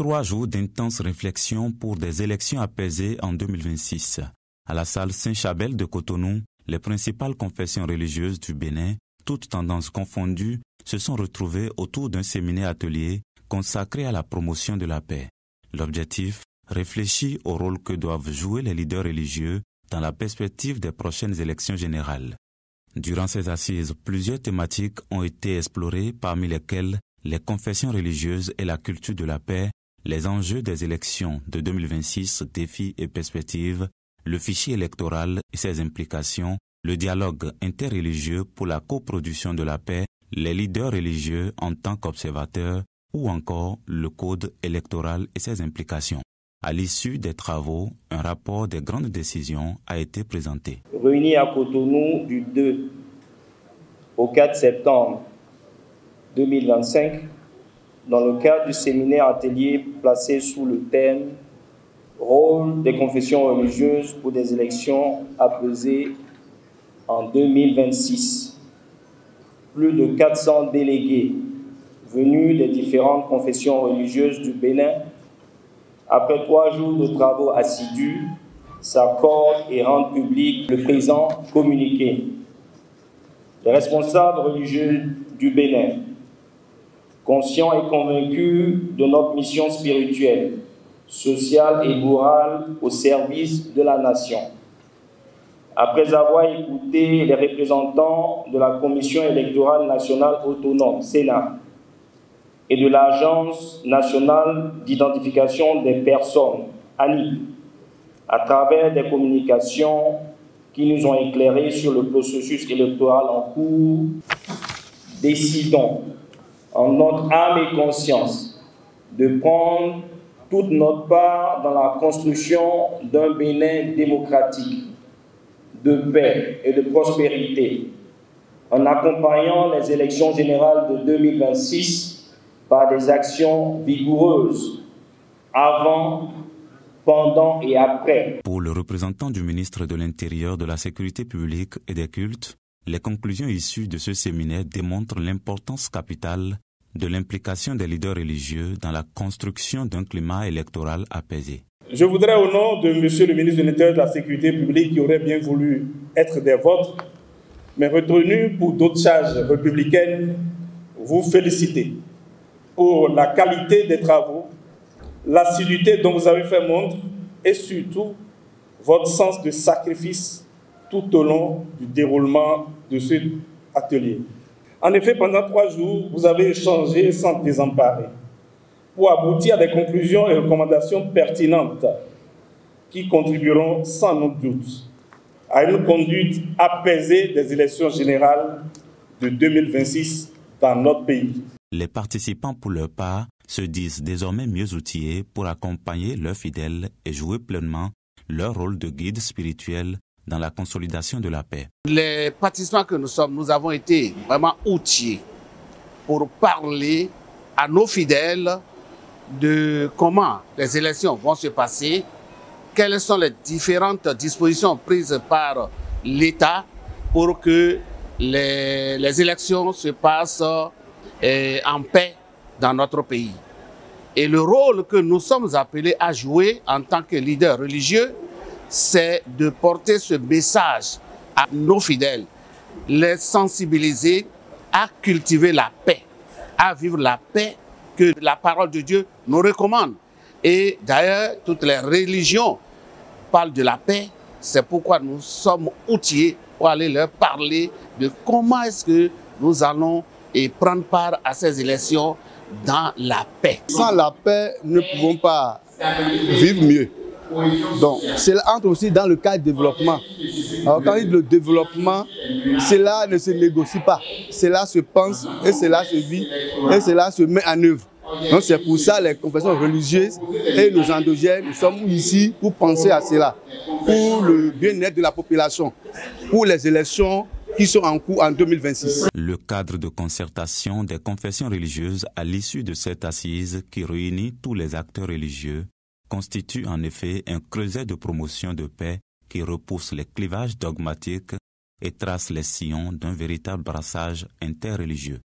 3 jours d'intenses réflexions pour des élections apaisées en 2026. À la salle Saint-Chabel de Cotonou, les principales confessions religieuses du Bénin, toutes tendances confondues, se sont retrouvées autour d'un séminaire-atelier consacré à la promotion de la paix. L'objectif, réfléchir au rôle que doivent jouer les leaders religieux dans la perspective des prochaines élections générales. Durant ces assises, plusieurs thématiques ont été explorées, parmi lesquelles les confessions religieuses et la culture de la paix, les enjeux des élections de 2026, défis et perspectives, le fichier électoral et ses implications, le dialogue interreligieux pour la coproduction de la paix, les leaders religieux en tant qu'observateurs ou encore le code électoral et ses implications. À l'issue des travaux, un rapport des grandes décisions a été présenté. Réunis à Cotonou du 2 au 4 septembre 2025, dans le cadre du séminaire atelier placé sous le thème « Rôle des confessions religieuses pour des élections apaisées en 2026 ». Plus de 400 délégués venus des différentes confessions religieuses du Bénin, après 3 jours de travaux assidus, s'accordent et rendent public le présent communiqué. Les responsables religieux du Bénin, conscients et convaincus de notre mission spirituelle, sociale et morale au service de la nation, après avoir écouté les représentants de la Commission électorale nationale autonome, Sénat, et de l'Agence nationale d'identification des personnes, ANIP, à travers des communications qui nous ont éclairés sur le processus électoral en cours, décidons, en notre âme et conscience, de prendre toute notre part dans la construction d'un Bénin démocratique, de paix et de prospérité, en accompagnant les élections générales de 2026 par des actions vigoureuses, avant, pendant et après. Pour le représentant du ministre de l'Intérieur, de la Sécurité publique et des cultes, les conclusions issues de ce séminaire démontrent l'importance capitale de l'implication des leaders religieux dans la construction d'un climat électoral apaisé. Je voudrais, au nom de Monsieur le ministre de l'Intérieur et de la Sécurité publique, qui aurait bien voulu être des vôtres, mais retenu pour d'autres charges républicaines, vous féliciter pour la qualité des travaux, l'assiduité dont vous avez fait montre et surtout votre sens de sacrifice tout au long du déroulement de cet atelier. En effet, pendant 3 jours, vous avez échangé sans désemparer pour aboutir à des conclusions et recommandations pertinentes qui contribueront sans aucun doute à une conduite apaisée des élections générales de 2026 dans notre pays. Les participants, pour leur part, se disent désormais mieux outillés pour accompagner leurs fidèles et jouer pleinement leur rôle de guide spirituel dans la consolidation de la paix. Les participants que nous sommes, nous avons été vraiment outillés pour parler à nos fidèles de comment les élections vont se passer, quelles sont les différentes dispositions prises par l'État pour que les élections se passent en paix dans notre pays. Et le rôle que nous sommes appelés à jouer en tant que leaders religieux, c'est de porter ce message à nos fidèles, les sensibiliser à cultiver la paix, à vivre la paix que la parole de Dieu nous recommande. Et d'ailleurs, toutes les religions parlent de la paix. C'est pourquoi nous sommes outillés pour aller leur parler de comment est-ce que nous allons prendre part à ces élections dans la paix. Sans la paix, nous ne pouvons pas vivre mieux. Donc, cela entre aussi dans le cadre du développement. Alors, quand il dit le développement, cela ne se négocie pas. Cela se pense et cela se vit et cela se met en œuvre. Donc, c'est pour ça les confessions religieuses et nos endogènes, nous sommes ici pour penser à cela, pour le bien-être de la population, pour les élections qui sont en cours en 2026. Le cadre de concertation des confessions religieuses à l'issue de cette assise qui réunit tous les acteurs religieux constitue en effet un creuset de promotion de paix qui repousse les clivages dogmatiques et trace les sillons d'un véritable brassage interreligieux.